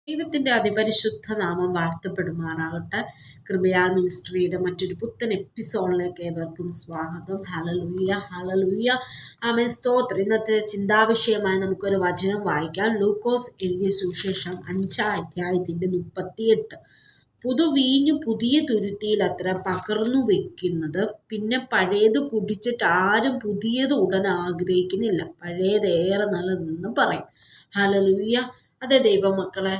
ദൈവത്തിൻ്റെ അതിപരിശുദ്ധ നാമം വാഴ്ത്തപ്പെടുമാറാകട്ടെ. കൃപയാൽ മിനിസ്ട്രിയുടെ മറ്റൊരു പുത്തൻ എപ്പിസോഡിലേക്ക് ഏവർക്കും സ്വാഗതം. ഹല്ലേലൂയ, ഹല്ലേലൂയ, ആമേൻ, സ്തോത്രം. ഇന്നത്തെ ചിന്താവിഷയമായി നമുക്കൊരു വചനം വായിക്കാം. ലൂക്കോസ് എഴുതിയ സുവിശേഷം 5-ാം അധ്യായത്തിൻ്റെ 38. പുതുവീഞ്ഞു പുതിയ തുരുത്തിയിൽ അത്ര പകർന്നു വെക്കുന്നത്, പിന്നെ പഴയത് കുടിച്ചിട്ട് ആരും പുതിയത് ഉടൻ ആഗ്രഹിക്കുന്നില്ല, പഴയതേറെ നല്ലതെന്ന് പറയും. ഹല്ലേലൂയ. അതെ ദൈവമക്കളെ,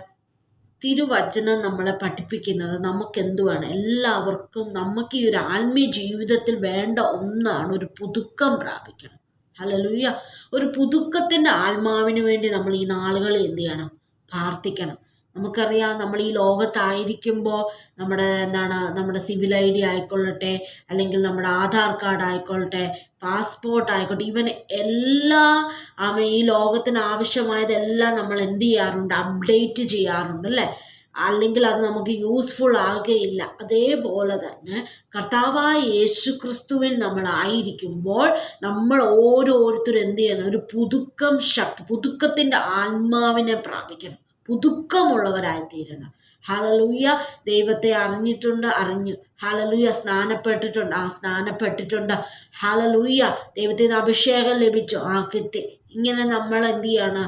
തിരുവചനം നമ്മളെ പഠിപ്പിക്കുന്നത് നമുക്കെന്തുവാണ്? എല്ലാവർക്കും നമുക്ക് ഈ ഒരു ആത്മീയ ജീവിതത്തിൽ വേണ്ട ഒന്നാണ് ഒരു പുതുക്കം പ്രാപിക്കണം. ഹല്ലേലൂയ. ഒരു പുതുക്കത്തിൻ്റെ ആത്മാവിന് വേണ്ടി നമ്മൾ ഈ നാളുകളിൽ എന്ത് ചെയ്യണം? പ്രാർത്ഥിക്കണം. നമുക്കറിയാം, നമ്മൾ ഈ ലോകത്തായിരിക്കുമ്പോൾ നമ്മുടെ സിവിൽ ID ആയിക്കൊള്ളട്ടെ, അല്ലെങ്കിൽ നമ്മുടെ ആധാർ കാർഡ് ആയിക്കൊള്ളട്ടെ, പാസ്പോർട്ട് ആയിക്കോട്ടെ, ഈവൻ എല്ലാ ഈ ലോകത്തിന് ആവശ്യമായതെല്ലാം നമ്മൾ എന്ത് ചെയ്യാറുണ്ട്? അപ്ഡേറ്റ് ചെയ്യാറുണ്ട് അല്ലേ? അല്ലെങ്കിൽ അത് നമുക്ക് യൂസ്ഫുൾ ആകുകയില്ല. അതേപോലെ തന്നെ കർത്താവായ യേശു ക്രിസ്തുവിൽ നമ്മളായിരിക്കുമ്പോൾ നമ്മൾ ഓരോരുത്തരും എന്ത് ചെയ്യണം? ഒരു പുതുക്കത്തിൻ്റെ ആത്മാവിനെ പ്രാപിക്കണം, പുതുക്കമുള്ളവരായി തീരണം. ഹല്ലേലൂയ. ദൈവത്തെ അറിഞ്ഞു. ഹല്ലേലൂയ. സ്നാനപ്പെട്ടിട്ടുണ്ട്. ഹല്ലേലൂയ. ദൈവത്തിന് അഭിഷേകം ലഭിച്ചു, കിട്ടി. ഇങ്ങനെ നമ്മൾ എന്ത് ചെയ്യാണ്?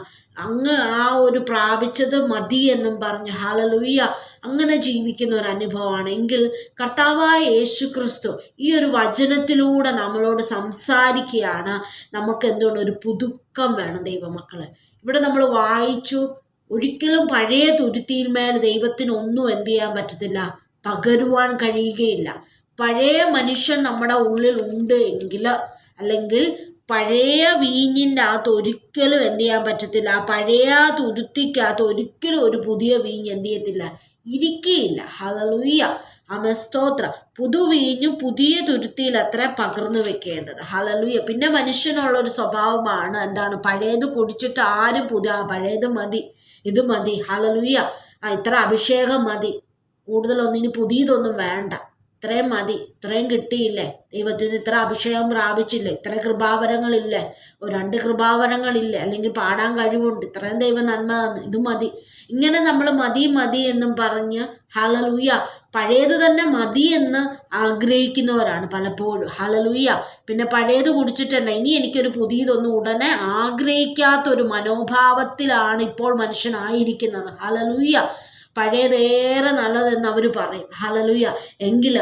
അങ്ങ് ആ ഒരു പ്രാപിച്ചത് മതി എന്നും പറഞ്ഞ് ഹല്ലേലൂയ അങ്ങനെ ജീവിക്കുന്ന ഒരു അനുഭവമാണ് എങ്കിൽ കർത്താവായ യേശു ക്രിസ്തു ഈ ഒരു വചനത്തിലൂടെ നമ്മളോട് സംസാരിക്കുകയാണ്. നമുക്ക് എന്തുകൊണ്ട്? ഒരു പുതുക്കം വേണം ദൈവമക്കളെ. ഇവിടെ നമ്മൾ വായിച്ചു, ഒരിക്കലും പഴയ തുരുത്തിയിന്മേൽ ദൈവത്തിന് ഒന്നും എന്ത് ചെയ്യാൻ പറ്റത്തില്ല, പകരുവാൻ കഴിയുകയില്ല. പഴയ മനുഷ്യൻ നമ്മുടെ ഉള്ളിൽ ഉണ്ട് എങ്കിൽ, അല്ലെങ്കിൽ പഴയ വീഞ്ഞിൻ്റെ അകത്ത് ഒരിക്കലും എന്ത് ചെയ്യാൻ പറ്റത്തില്ല, ആ പഴയ തുരുത്തിക്കകത്ത് ഒരിക്കലും ഒരു പുതിയ വീഞ്ഞ് എന്ത് ചെയ്യത്തില്ല, ഇരിക്കുകയില്ല. ഹല്ലേലൂയ, ആമേൻ, സ്തോത്രം. പുതുവീഞ്ഞു പുതിയ തുരുത്തിയിൽ അത്ര പകർന്നു വെക്കേണ്ടത്. ഹല്ലേലൂയ. പിന്നെ മനുഷ്യനുള്ളൊരു സ്വഭാവമാണ് എന്താണ്? പഴയത് കുടിച്ചിട്ട് ആരും പഴയത് മതി, ഇത് മതി. ഹല്ലേലൂയ. ഇത്ര അഭിഷേകം മതി, കൂടുതലൊന്നും, ഇനി പുതിയതൊന്നും വേണ്ട, ഇത്രയും മതി, ഇത്രയും കിട്ടിയില്ലേ, ദൈവത്തിന് ഇത്ര അഭിഷേകം പ്രാപിച്ചില്ലേ, ഇത്ര കൃപാവരങ്ങളില്ലേ, 2 കൃപാവരങ്ങളില്ലേ, അല്ലെങ്കിൽ പാടാൻ കഴിവുണ്ട്, ഇത്രയും ദൈവം നന്മ തന്നു, ഇത് മതി. ഇങ്ങനെ നമ്മൾ മതി എന്നും പറഞ്ഞ് ഹല്ലേലൂയ പഴയത് തന്നെ മതി എന്ന് ആഗ്രഹിക്കുന്നവരാണ് പലപ്പോഴും. ഹല്ലേലൂയ. പിന്നെ പഴയത് കുടിച്ചിട്ട് തന്നെ ഇനി എനിക്കൊരു പുതിയതൊന്നും ഉടനെ ആഗ്രഹിക്കാത്തൊരു മനോഭാവത്തിലാണ് ഇപ്പോൾ മനുഷ്യനായിരിക്കുന്നത്. ഹല്ലേലൂയ. പഴയതേറെ നല്ലതെന്ന് അവർ പറയും. ഹല്ലേലൂയ. എങ്കിൽ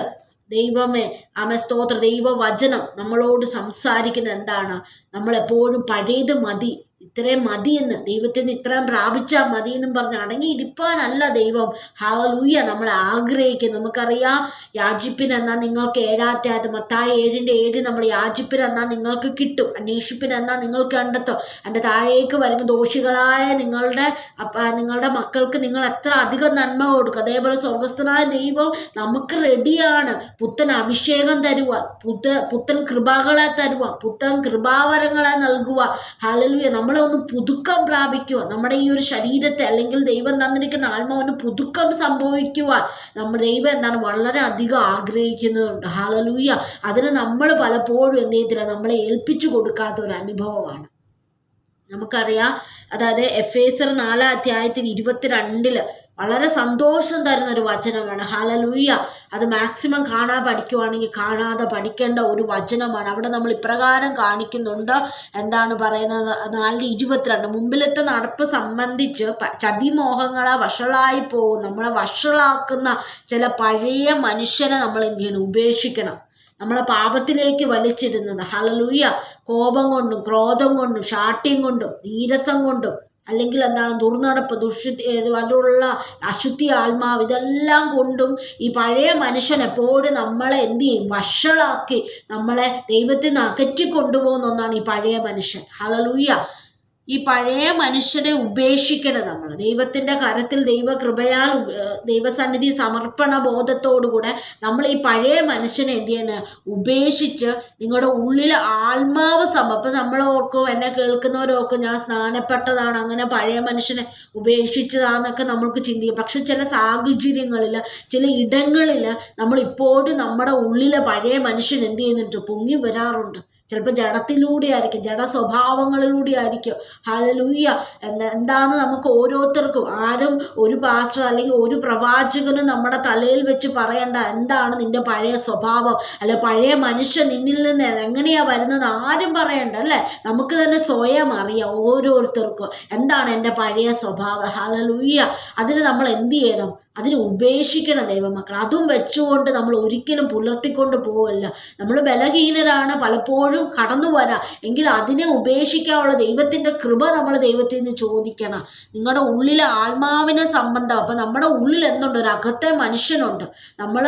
ദൈവമേ, ആമേൻ, സ്തോത്രം, ദൈവവചനം നമ്മളോട് സംസാരിക്കുന്നത് എന്താണ്? നമ്മളെപ്പോഴും പഴയത് മതി, ഇത്രയും മതിയെന്ന്, ദൈവത്തിന് ഇത്രയും പ്രാപിച്ചാൽ മതി എന്നും പറഞ്ഞ് അടങ്ങിയിരിക്കാനല്ല ദൈവം ഹല്ലേലൂയ നമ്മളെ ആഗ്രഹിക്കും. നമുക്കറിയാം, യാചിപ്പിനെന്നാൽ നിങ്ങൾക്ക് 7-ാം അധ്യായം മത്തായി 7:7 നമ്മൾ യാചിപ്പിനെന്നാൽ നിങ്ങൾക്ക് കിട്ടും, അന്വേഷിപ്പിനെന്നാൽ നിങ്ങൾക്ക് കണ്ടെത്തും, എൻ്റെ താഴേക്ക് വരുന്ന ദോഷികളായ നിങ്ങളുടെ മക്കൾക്ക് നിങ്ങൾ എത്ര അധികം നന്മ കൊടുക്കും. അതേപോലെ സ്വർഗസ്ഥനായ ദൈവം നമുക്ക് റെഡിയാണ് പുത്തൻ അഭിഷേകം തരുവാൻ, പുത്തൻ കൃപകളെ തരുവാൻ, പുത്തൻ കൃപാവരങ്ങളെ നൽകുവാൻ. ഹല്ലേലൂയ. നമ്മളെ ഒന്ന് പുതുക്കം പ്രാപിക്കുക, നമ്മുടെ ഈ ഒരു ശരീരത്തെ, അല്ലെങ്കിൽ ദൈവം തന്നിരിക്കുന്ന ആത്മാവിന് പുതുക്കം സംഭവിക്കുവാൻ നമ്മുടെ ദൈവം വളരെ അധികം ആഗ്രഹിക്കുന്നുണ്ട്. ഹല്ലേലൂയ. അതിന് നമ്മൾ പലപ്പോഴും എന്ത് ചെയ്തില്ല, നമ്മളെ ഏൽപ്പിച്ചു കൊടുക്കാത്ത ഒരു അനുഭവമാണ്. നമുക്കറിയാം, അതായത് എഫേസ്യർ 4-ാം അധ്യായത്തിൽ 22 വളരെ സന്തോഷം തരുന്ന ഒരു വചനമാണ്. ഹല്ലേലൂയ. അത് മാക്സിമം പഠിക്കുവാണെങ്കിൽ കാണാതെ പഠിക്കേണ്ട ഒരു വചനമാണ്. അവിടെ നമ്മൾ ഇപ്രകാരം കാണിക്കുന്നുണ്ട്. എന്താണ് പറയുന്നത്? 4:22 മുമ്പിലത്തെ നടപ്പ് സംബന്ധിച്ച് ചതിമോഹങ്ങളെ വഷളായി പോകും, നമ്മളെ വഷളാക്കുന്ന ചില പഴയ മനുഷ്യനെ നമ്മൾ എന്ത് ചെയ്യണം? ഉപേക്ഷിക്കണം. നമ്മളെ പാപത്തിലേക്ക് വലിച്ചിടുന്നത്. ഹല്ലേലൂയ. കോപം കൊണ്ടും ക്രോധം കൊണ്ടും ശാഠ്യം കൊണ്ടും നീരസം കൊണ്ടും, അല്ലെങ്കിൽ ദുർനടപ്പ്, അതിലുള്ള അശുദ്ധി ആത്മാവ്, ഇതെല്ലാം കൊണ്ടും ഈ പഴയ മനുഷ്യൻ എപ്പോഴും നമ്മളെ എന്ത് ചെയ്യും? വഷളാക്കി നമ്മളെ ദൈവത്തിൽ നിന്ന് അകറ്റിക്കൊണ്ടുപോകുന്ന ഒന്നാണ് ഈ പഴയ മനുഷ്യൻ. ഹല്ലേലൂയ. ഈ പഴയ മനുഷ്യനെ ഉപേക്ഷിക്കണം. നമ്മൾ ദൈവത്തിൻ്റെ കരത്തിൽ ദൈവകൃപയാൽ ദൈവസന്നിധി സമർപ്പണ ബോധത്തോടുകൂടെ നമ്മൾ ഈ പഴയ മനുഷ്യനെ എന്ത് ചെയ്യണം? ഉപേക്ഷിച്ച് നിങ്ങളുടെ ഉള്ളിൽ ആത്മാവ് അപ്പം നമ്മൾ ഓർക്കും, എന്നെ കേൾക്കുന്നവരോർക്കും ഞാൻ സ്നാനപ്പെട്ടതാണ്, അങ്ങനെ പഴയ മനുഷ്യനെ ഉപേക്ഷിച്ചതാണെന്നൊക്കെ നമ്മൾക്ക് ചിന്തിക്കും. പക്ഷെ ചില സാഹചര്യങ്ങളിൽ, ചില ഇടങ്ങളിൽ നമ്മൾ ഇപ്പോഴും നമ്മുടെ ഉള്ളിലെ പഴയ മനുഷ്യൻ എന്ത് ചെയ്യുന്നുണ്ട്? പൊങ്ങി വരാറുണ്ട്. ചിലപ്പോൾ ജഡത്തിലൂടെ ആയിരിക്കും, ജഡ സ്വഭാവങ്ങളിലൂടെ ആയിരിക്കും. ഹല്ലേലൂയ. എന്താന്ന് നമുക്ക് ഓരോരുത്തർക്കും, ആരും ഒരു പാസ്റ്റർ അല്ലെങ്കിൽ ഒരു പ്രവാചകനും നമ്മുടെ തലയിൽ വെച്ച് പറയണ്ട എന്താണ് നിന്റെ പഴയ സ്വഭാവം, അല്ലെ പഴയ മനുഷ്യൻ നിന്നിൽ നിന്ന് എങ്ങനെയാ വരുന്നത് ആരും പറയണ്ട, അല്ലേ? നമുക്ക് തന്നെ സ്വയം അറിയാം ഓരോരുത്തർക്കും എന്താണ് എൻ്റെ പഴയ സ്വഭാവം. ഹല്ലേലൂയ. അതിന് നമ്മൾ എന്ത് ചെയ്യണം? അതിനെ ഉപേക്ഷിക്കണം ദൈവമക്കൾ. അതും വെച്ചുകൊണ്ട് നമ്മൾ ഒരിക്കലും പുലർത്തിക്കൊണ്ട് പോവല്ല. നമ്മൾ ബലഹീനരാണ്, പലപ്പോഴും കടന്നു വരാം. എങ്കിൽ അതിനെ ഉപേക്ഷിക്കാനുള്ള ദൈവത്തിൻ്റെ കൃപ നമ്മൾ ദൈവത്തിൽ നിന്ന് ചോദിക്കണം. നിങ്ങളുടെ ഉള്ളിലെ ആത്മാവിനെ സംബന്ധം. അപ്പം നമ്മുടെ ഉള്ളിൽ എന്തുണ്ട്? ഒരു അകത്തെ മനുഷ്യനുണ്ട്. നമ്മൾ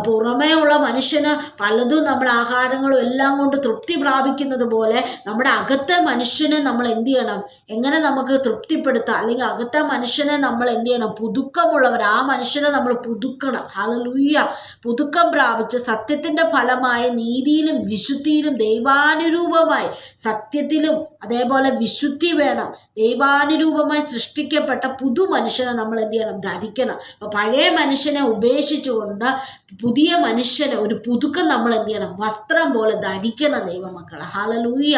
പുറമേ ഉള്ള മനുഷ്യന് പലതും നമ്മൾ ആഹാരങ്ങളും എല്ലാം കൊണ്ട് തൃപ്തി പ്രാപിക്കുന്നത് പോലെ നമ്മുടെ അകത്തെ മനുഷ്യനെ നമ്മൾ എന്ത് ചെയ്യണം? എങ്ങനെ നമുക്ക് തൃപ്തിപ്പെടുത്താം? അല്ലെങ്കിൽ അകത്തെ മനുഷ്യനെ നമ്മൾ എന്ത് ചെയ്യണം? പുതുക്കമുള്ളവർ, ആ മനുഷ്യനെ നമ്മൾ പുതുക്കണം. ഹല്ലേലൂയ. പുതുക്കം പ്രാപിച്ച് സത്യത്തിൻ്റെ ഫലമായ നീതിയിലും വിശുദ്ധിയിലും ദൈവാനുരൂപമായി, സത്യത്തിലും അതേപോലെ വിശുദ്ധി വേണം. ദൈവാനുരൂപമായി സൃഷ്ടിക്കപ്പെട്ട പുതു മനുഷ്യനെ നമ്മൾ എന്ത് ചെയ്യണം? ധരിക്കണം. അപ്പോൾ പഴയ മനുഷ്യനെ ഉപേക്ഷിച്ചുകൊണ്ട് പുതിയ മനുഷ്യനെ, ഒരു പുതുക്കം നമ്മൾ എന്ത് ചെയ്യണം? വസ്ത്രം പോലെ ധരിക്കണം ദൈവമക്കളെ. ഹല്ലേലൂയ.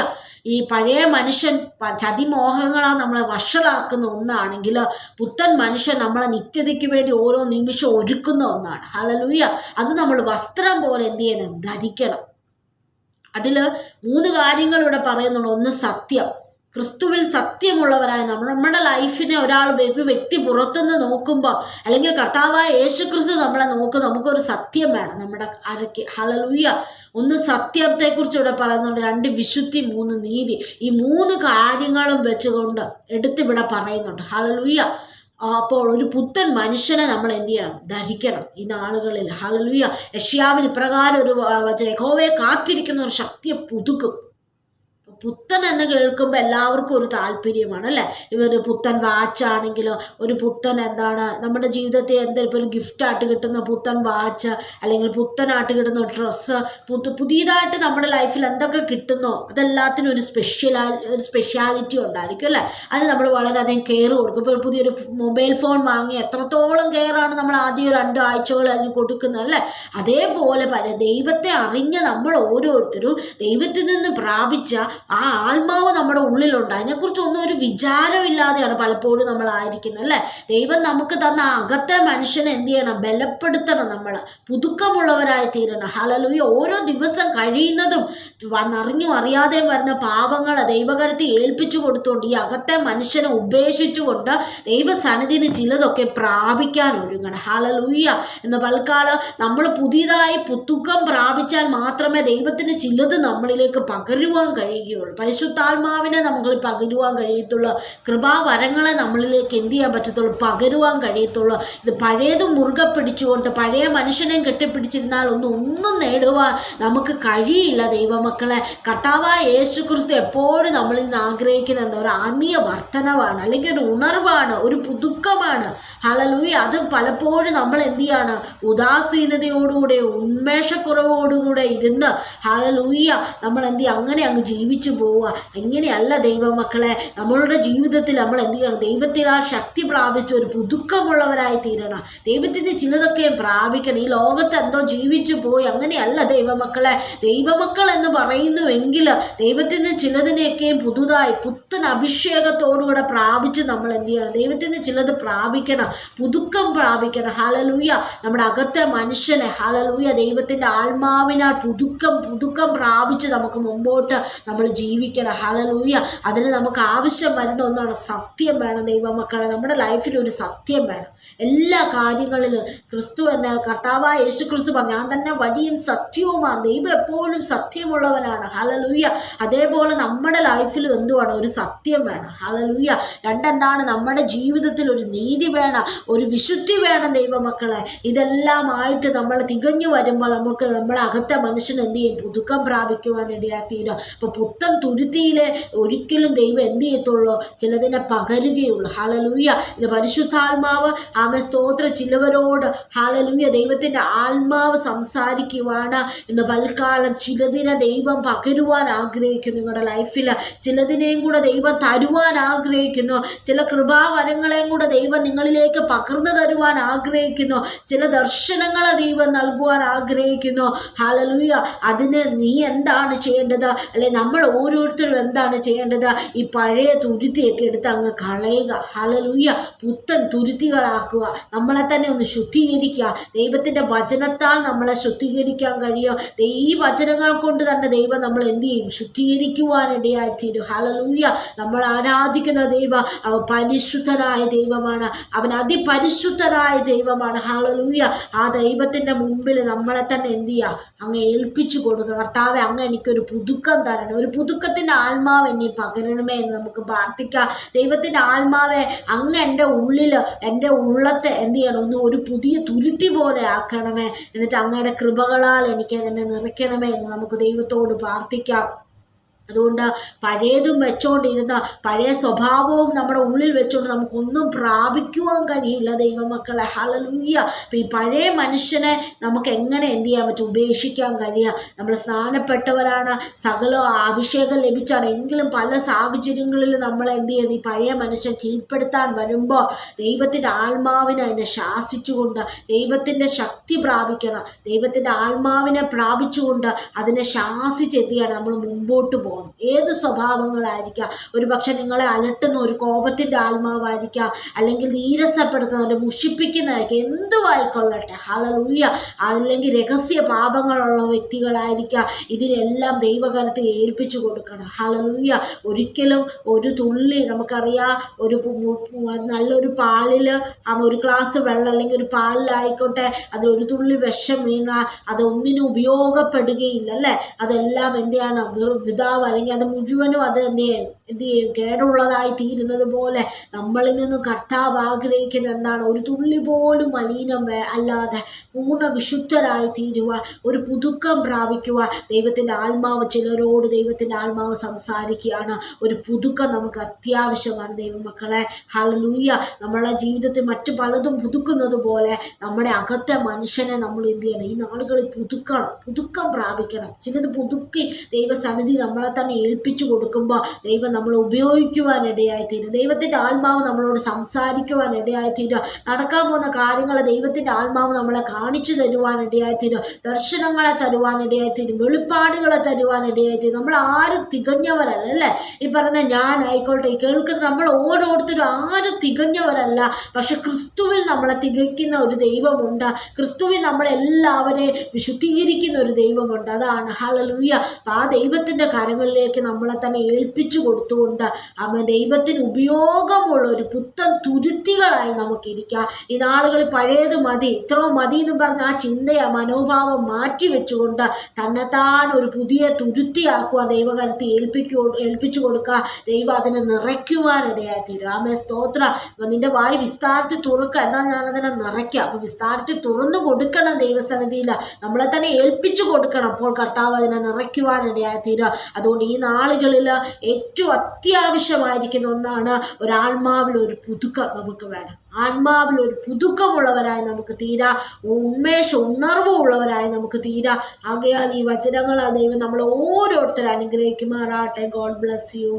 ഈ പഴയ മനുഷ്യൻ ചതിമോഹങ്ങളാണ് നമ്മളെ വഷളാക്കുന്ന ഒന്നാണെങ്കിൽ, പുത്തൻ മനുഷ്യൻ നമ്മളെ നിത്യതയ്ക്ക് വേണ്ടി ഓരോ നിമിഷം ഒരുക്കുന്ന ഒന്നാണ്. ഹല്ലേലൂയ. അത് നമ്മൾ വസ്ത്രം പോലെ എന്ത് ചെയ്യണം? ധരിക്കണം. അതിൽ 3 കാര്യങ്ങൾ ഇവിടെ പറയുന്നുണ്ട്. ഒന്ന് സത്യം. ക്രിസ്തുവിൽ സത്യമുള്ളവരായ നമ്മുടെ ലൈഫിനെ ഒരു വ്യക്തി പുറത്തുനിന്ന് നോക്കുമ്പോൾ, അല്ലെങ്കിൽ കർത്താവായ യേശുക്രിസ്തു നമ്മളെ നോക്കും, നമുക്കൊരു സത്യം വേണം നമ്മുടെ അരയ്ക്ക്. ഹല്ലേലൂയ. ഒന്ന് സത്യത്തെക്കുറിച്ച് ഇവിടെ പറയുന്നുണ്ട്, 2 വിശുദ്ധി, 3 നീതി. ഈ 3 കാര്യങ്ങളും വെച്ചുകൊണ്ട് എടുത്തിവിടെ പറയുന്നുണ്ട്. ഹല്ലേലൂയ. അപ്പോൾ ഒരു പുത്തൻ മനുഷ്യനെ നമ്മൾ എന്ത് ചെയ്യണം? ധരിക്കണം ഈ നാളുകളിൽ. ഹല്ലേലൂയ. യെശയ്യാവിൽ ഇപ്രകാരം ഒരു വചനം, യഹോവയെ കാത്തിരിക്കുന്ന ഒരു ശക്തിയെ പുതുക്കും. പുത്തൻ എന്ന് കേൾക്കുമ്പോൾ എല്ലാവർക്കും ഒരു താല്പര്യമാണ്, അല്ലേ? ഇവർ പുത്തൻ വാച്ചാണെങ്കിലോ, ഒരു പുത്തൻ എന്താണ് നമ്മുടെ ജീവിതത്തിൽ എന്തെങ്കിലും ഒരു ഗിഫ്റ്റായിട്ട് കിട്ടുന്ന പുത്തൻ വാച്ച്, അല്ലെങ്കിൽ പുത്തനായിട്ട് കിട്ടുന്ന ഡ്രസ്സ്, പുതിയതായിട്ട് നമ്മുടെ ലൈഫിൽ എന്തൊക്കെ കിട്ടുന്നോ അതെല്ലാത്തിനും ഒരു സ്പെഷ്യാലിറ്റി ഉണ്ടായിരിക്കും, അല്ലേ? അതിന് നമ്മൾ വളരെയധികം കെയർ കൊടുക്കും. ഇപ്പോൾ പുതിയൊരു മൊബൈൽ ഫോൺ വാങ്ങി എത്രത്തോളം കെയറാണ് നമ്മൾ ആദ്യം 2 ആഴ്ചകൾ അതിന് കൊടുക്കുന്നത്, അല്ലേ? അതേപോലെ ദൈവത്തെ അറിഞ്ഞ നമ്മൾ ഓരോരുത്തരും ദൈവത്തിൽ നിന്ന് പ്രാപിച്ച ആ ആത്മാവ് നമ്മുടെ ഉള്ളിലുണ്ട്. അതിനെക്കുറിച്ചൊന്നും ഒരു വിചാരമില്ലാതെയാണ് പലപ്പോഴും നമ്മളായിരിക്കുന്നത്, അല്ലേ? ദൈവം നമുക്ക് തന്ന അകത്തെ മനുഷ്യനെ എന്ത് ചെയ്യണം? ബലപ്പെടുത്തണം. നമ്മൾ പുതുക്കമുള്ളവരായി തീരണം. ഹല്ലേലൂയ. ഓരോ ദിവസം കഴിയുന്നതും അറിഞ്ഞും അറിയാതെയും വരുന്ന പാപങ്ങളെ ദൈവകരത്തിൽ ഏൽപ്പിച്ചു കൊടുത്തുകൊണ്ട് ഈ അകത്തെ മനുഷ്യനെ ഉപേക്ഷിച്ചുകൊണ്ട് ദൈവസന്നിധിന് ചിലതൊക്കെ പ്രാപിക്കാൻ ഒരുങ്ങണം. ഹല്ലേലൂയ. എന്ന പൽക്കാലം നമ്മൾ പുതിയതായി പുതുക്കം പ്രാപിച്ചാൽ മാത്രമേ ദൈവത്തിന് ചിലത് നമ്മളിലേക്ക് പകരുവാൻ കഴിയുകയുള്ളൂ. പരിശുദ്ധാത്മാവിനെ നമുക്ക് പകരുവാൻ കഴിയത്തുള്ളൂ. കൃപാവരങ്ങളെ നമ്മളിലേക്ക് എന്ത് ചെയ്യാൻ പറ്റത്തുള്ളൂ? പകരുവാൻ കഴിയത്തുള്ളൂ. ഇത് പഴയത് മുറുകെ പിടിച്ചുകൊണ്ട് പഴയ മനുഷ്യനെയും കെട്ടിപ്പിടിച്ചിരുന്നാൽ ഒന്നും നേടുവാൻ നമുക്ക് കഴിയില്ല ദൈവമക്കളെ. കർത്താവായ യേശുക്രിസ്തു എപ്പോഴും നമ്മളിൽ നിന്ന് ആഗ്രഹിക്കുന്ന എന്താ? ഒരു ആത്മീയ വർധനവാണ്, അല്ലെങ്കിൽ ഒരു ഉണർവാണ്, ഒരു പുതുക്കമാണ്. ഹല്ലേലൂയ. അത് പലപ്പോഴും നമ്മൾ എന്ത് ചെയ്യാണ്? ഉദാസീനതയോടുകൂടെ, ഉന്മേഷക്കുറവോടുകൂടെ ഇരുന്ന് ഹല്ലേലൂയ നമ്മൾ എന്ത് ചെയ്യുക? അങ്ങനെ അങ്ങ് ജീവിച്ചു പോവുക. എങ്ങനെയല്ല ദൈവമക്കളെ. നമ്മളുടെ ജീവിതത്തിൽ നമ്മൾ എന്ത് ചെയ്യണം? ദൈവത്തിനാൽ ശക്തി പ്രാപിച്ച് ഒരു പുതുക്കമുള്ളവരായി തീരണം. ദൈവത്തിൻ്റെ ചിലതൊക്കെ പ്രാപിക്കണം. ഈ ലോകത്ത് എന്തോ ജീവിച്ചു പോയി അങ്ങനെയല്ല ദൈവമക്കളെ. ദൈവമക്കൾ എന്ന് പറയുന്നുവെങ്കിൽ ദൈവത്തിൻ്റെ ചിലതിനെയൊക്കെയും പുതുതായി പുത്തൻ അഭിഷേകത്തോടുകൂടെ പ്രാപിച്ച് നമ്മൾ എന്ത് ചെയ്യണം? ദൈവത്തിൻ്റെ ചിലത് പ്രാപിക്കണം, പുതുക്കം പ്രാപിക്കണം. ഹല്ലേലൂയ. നമ്മുടെ അകത്തെ മനുഷ്യനെ ഹല്ലേലൂയ ദൈവത്തിൻ്റെ ആത്മാവിനാൽ പുതുക്കം പ്രാപിച്ച് നമുക്ക് മുമ്പോട്ട് നമ്മൾ ജീവിക്കണം. ഹല്ലേലൂയ. അതിന് നമുക്ക് ആവശ്യം വരുന്ന ഒന്നാണ് സത്യം വേണം ദൈവമക്കളെ. നമ്മുടെ ലൈഫിൽ ഒരു സത്യം വേണം. എല്ലാ കാര്യങ്ങളിലും ക്രിസ്തു എന്ന കർത്താവായ യേശു ക്രിസ്തു പറഞ്ഞു, ഞാൻ തന്നെ വഴിയും സത്യവുമാണ്. ദൈവം എപ്പോഴും സത്യമുള്ളവനാണ്. ഹല്ലേലൂയ. അതേപോലെ നമ്മുടെ ലൈഫിലും എന്തുവാണ്? ഒരു സത്യം വേണം. ഹല്ലേലൂയ. രണ്ടെന്താണ്? നമ്മുടെ ജീവിതത്തിൽ ഒരു നീതി വേണം, ഒരു വിശുദ്ധി വേണം ദൈവമക്കളെ. ഇതെല്ലാമായിട്ട് നമ്മൾ തികഞ്ഞു വരുമ്പോൾ നമുക്ക് നമ്മുടെ അകത്തെ മനുഷ്യൻ എന്ത് ചെയ്യും? പുതുക്കം പ്രാപിക്കുവാൻ ഇടയാത്തീരും. അപ്പോൾ പുത്തൻ പുത്തൻ തുരുത്തിയിലെ ഒരിക്കലും ദൈവം എന്ത് ചെയ്യത്തുള്ളൂ, ചിലതിനെ പകരുകയുള്ളൂ. ഹല്ലേലൂയ. ഇത് പരിശുദ്ധാത്മാവ് സ്തോത്ര ചിലവരോട് ഹല്ലേലൂയ ദൈവത്തിൻ്റെ ആത്മാവ് സംസാരിക്കുവാണ്. ഇന്ന് പൽക്കാലം ചിലതിനെ ദൈവം പകരുവാൻ ആഗ്രഹിക്കുന്നു. നിങ്ങളുടെ ലൈഫിൽ ചിലതിനെയും കൂടെ ദൈവം തരുവാൻ ആഗ്രഹിക്കുന്നു. ചില കൃപാവരങ്ങളെയും കൂടെ ദൈവം നിങ്ങളിലേക്ക് പകർന്നു തരുവാൻ ആഗ്രഹിക്കുന്നു. ചില ദർശനങ്ങളെ ദൈവം നൽകുവാൻ ആഗ്രഹിക്കുന്നു. ഹല്ലേലൂയ. അതിന് നീ എന്താണ് ചെയ്യേണ്ടത്, അല്ലെ നമ്മൾ ഓരോരുത്തരും എന്താണ് ചെയ്യേണ്ടത്? ഈ പഴയ തുരുത്തിയൊക്കെ എടുത്ത് അങ്ങ് കളയുക. ഹല്ലേലൂയ. പുത്തൻ തുരുത്തികളാക്കുക. നമ്മളെ തന്നെ ഒന്ന് ശുദ്ധീകരിക്കുക. ദൈവത്തിൻ്റെ വചനത്താൽ നമ്മളെ ശുദ്ധീകരിക്കാൻ കഴിയും. ഈ വചനങ്ങൾ കൊണ്ട് തന്നെ ദൈവം നമ്മൾ എന്ത് ചെയ്യും? ശുദ്ധീകരിക്കുവാനിടയായിത്തീരും. ഹല്ലേലൂയ. നമ്മൾ ആരാധിക്കുന്ന ദൈവം അവൻ പരിശുദ്ധനായ ദൈവമാണ്. അവൻ അതിപരിശുദ്ധനായ ദൈവമാണ്. ഹല്ലേലൂയ. ആ ദൈവത്തിൻ്റെ മുമ്പിൽ നമ്മളെ തന്നെ എന്ത് ചെയ്യുക? അങ്ങ് ഏൽപ്പിച്ചു കൊടുക്കുക. കർത്താവെ, അങ്ങ് എനിക്കൊരു പുതുക്കം തരണം, ഒരു പുതുക്കത്തിൻ്റെ ആത്മാവ് എന്നെ പകരണമേ എന്ന് നമുക്ക് പ്രാർത്ഥിക്കാം. ദൈവത്തിൻ്റെ ആത്മാവെ, അങ്ങ് എൻ്റെ ഉള്ളിൽ, എൻ്റെ ഉള്ളത്തെ എന്ത് ചെയ്യണം? ഒന്ന് ഒരു പുതിയ തുരുത്തി പോലെ ആക്കണമേ. എന്നിട്ട് അങ്ങയുടെ കൃപകളാൽ എനിക്ക് എന്നെ നിറയ്ക്കണമേ എന്ന് നമുക്ക് ദൈവത്തോട് പ്രാർത്ഥിക്കാം. അതുകൊണ്ട് പഴയതും വെച്ചോണ്ടിരുന്ന പഴയ സ്വഭാവവും നമ്മുടെ ഉള്ളിൽ വെച്ചുകൊണ്ട് നമുക്കൊന്നും പ്രാപിക്കുവാൻ കഴിയില്ല ദൈവമക്കളെ. ഹല്ലേലൂയ. അപ്പം ഈ പഴയ മനുഷ്യനെ നമുക്ക് എങ്ങനെ എന്ത് ചെയ്യാൻ പറ്റും? ഉപേക്ഷിക്കാൻ കഴിയുക. നമ്മൾ സ്നാനപ്പെട്ടവരാണ്, സകല അഭിഷേകം ലഭിച്ചാണ്. എങ്കിലും പല സാഹചര്യങ്ങളിൽ നമ്മൾ എന്ത് ചെയ്യുന്നു? ഈ പഴയ മനുഷ്യൻ കീഴ്പ്പെടുത്താൻ വരുമ്പോൾ ദൈവത്തിൻ്റെ ആത്മാവിനെ അതിനെ ശാസിച്ചുകൊണ്ട് ദൈവത്തിൻ്റെ ശക്തി പ്രാപിക്കണം. ദൈവത്തിൻ്റെ ആത്മാവിനെ പ്രാപിച്ചുകൊണ്ട് അതിനെ ശാസിച്ചെത്തിയാണ് നമ്മൾ മുമ്പോട്ട് പോകും. ഏത് സ്വഭാവങ്ങളായിരിക്കാം. ഒരു പക്ഷെ നിങ്ങളെ അലട്ടുന്ന ഒരു കോപത്തിൻ്റെ ആത്മാവായിരിക്കാം, അല്ലെങ്കിൽ നീരസപ്പെടുത്തുന്ന ഒരു മുഷിപ്പിക്കുന്നതായിരിക്കും, എന്തുവായിക്കൊള്ളട്ടെ. ഹല്ലേലൂയ. അല്ലെങ്കിൽ രഹസ്യ പാപങ്ങളുള്ള വ്യക്തികളായിരിക്കാം. ഇതിനെല്ലാം ദൈവകരത്തിൽ ഏൽപ്പിച്ചു കൊടുക്കണം. ഹല്ലേലൂയ. ഒരിക്കലും ഒരു തുള്ളി നമുക്കറിയാം, ഒരു നല്ലൊരു പാലിൽ ഒരു ഗ്ലാസ് വെള്ളം അല്ലെങ്കിൽ ഒരു പാലിലായിക്കോട്ടെ അതിലൊരു തുള്ളി വിഷം വീണാൽ അതൊന്നിനും ഉപയോഗപ്പെടുകയില്ല അല്ലേ. അതെല്ലാം എന്തെയാണ്? വിതാവ് അല്ലെങ്കിൽ അത് മുഴുവനും അത് എന്ത് ചെയ്യും? കേടുള്ളതായി തീരുന്നത് പോലെ നമ്മളിൽ നിന്നും കർത്താവ് ആഗ്രഹിക്കുന്നത് എന്താണ്? ഒരു തുള്ളി പോലും മലിനം അല്ലാതെ പൂർണ്ണ വിശുദ്ധരായി തീരുവാൻ, ഒരു പുതുക്കം പ്രാപിക്കുവാൻ ദൈവത്തിൻ്റെ ആത്മാവ് ചിലരോട് ദൈവത്തിൻ്റെ ആത്മാവ് സംസാരിക്കുകയാണ്. ഒരു പുതുക്കം നമുക്ക് അത്യാവശ്യമാണ് ദൈവമക്കളെ. ഹല്ലേലൂയ. നമ്മളെ ജീവിതത്തിൽ മറ്റു പലതും പുതുക്കുന്നത് പോലെ നമ്മുടെ അകത്തെ മനുഷ്യനെ നമ്മൾ എന്ത് ചെയ്യണം? ഈ നാളുകളിൽ പുതുക്കം പ്രാപിക്കണം. ചിലത് പുതുക്കി ദൈവസന്നിധി നമ്മളെ തന്നെ ഏൽപ്പിച്ചു കൊടുക്കുമ്പോൾ ദൈവം നമ്മൾ ഉപയോഗിക്കുവാനിടയായിത്തീരും. ദൈവത്തിൻ്റെ ആത്മാവ് നമ്മളോട് സംസാരിക്കുവാനിടയായിത്തീരും. നടക്കാൻ പോകുന്ന കാര്യങ്ങൾ ദൈവത്തിൻ്റെ ആത്മാവ് നമ്മളെ കാണിച്ചു തരുവാനിടയായിത്തീരും. ദർശനങ്ങളെ തരുവാനിടയായിത്തീരും. വെളിപ്പാടുകളെ തരുവാനിടയായിത്തീരും. നമ്മൾ ആരും തികഞ്ഞവരല്ല അല്ലേ. ഈ പറഞ്ഞ ഞാനായിക്കോട്ടെ, കേൾക്കുന്ന നമ്മൾ ഓരോരുത്തരും ആരും തികഞ്ഞവരല്ല. പക്ഷെ ക്രിസ്തുവിൽ നമ്മളെ തികയ്ക്കുന്ന ഒരു ദൈവമുണ്ട്. ക്രിസ്തുവിൽ നമ്മളെല്ലാവരെയും വിശുദ്ധീകരിക്കുന്ന ഒരു ദൈവമുണ്ട്. അതാണ് ഹല്ലേലൂയ. അപ്പം ആ ദൈവത്തിൻ്റെ കരങ്ങളിലേക്ക് നമ്മളെ തന്നെ ഏൽപ്പിച്ചു കൊടുത്തുകൊണ്ട് ദൈവത്തിന് ഉപയോഗമുള്ള ഒരു പുത്തൻ തുരുത്തികളായി നമുക്കിരിക്കാം. ഈ നാളുകളിൽ പഴയത് മതി, ഇത്രയും മതി എന്ന് പറഞ്ഞ ആ ചിന്തയെ മനോഭാവം മാറ്റി വെച്ചുകൊണ്ട് തന്നെത്താൻ ഒരു പുതിയ തുരുത്തിയാക്കുവാൻ ദൈവകരത്തിൽ ഏൽപ്പിച്ചു കൊടുക്കുക. ദൈവം അതിനെ നിറയ്ക്കുവാനിടയായി തീരും. ആമേൻ. സ്തോത്രം. നിന്റെ വായി വിസ്താരത്തിൽ തുറക്കുക, എന്നാൽ ഞാനതിനെ നിറയ്ക്കാം. അപ്പോൾ വിസ്താരത്തിൽ തുറന്നു കൊടുക്കണം ദൈവസന്നിധിയിൽ, നമ്മളെ തന്നെ ഏൽപ്പിച്ചു കൊടുക്കണം. അപ്പോൾ കർത്താവ് അതിനെ നിറയ്ക്കുവാനിടയായി തീരുക. അതുകൊണ്ട് ഈ നാളുകളിൽ ഏറ്റവും അത്യാവശ്യമായിരിക്കുന്ന ഒന്നാണ് ഒരാത്മാവിൽ ഒരു പുതുക്കം നമുക്ക് വേണം. ആത്മാവിൽ ഒരു പുതുക്കമുള്ളവരായി നമുക്ക് തീരാ, ഉണർവുള്ളവരായി നമുക്ക് തീരാ. ആകയാൽ ഈ വചനങ്ങളാൽ ദൈവം നമ്മൾ ഓരോരുത്തരും അനുഗ്രഹിക്കുമാറാട്ടെ. God bless you.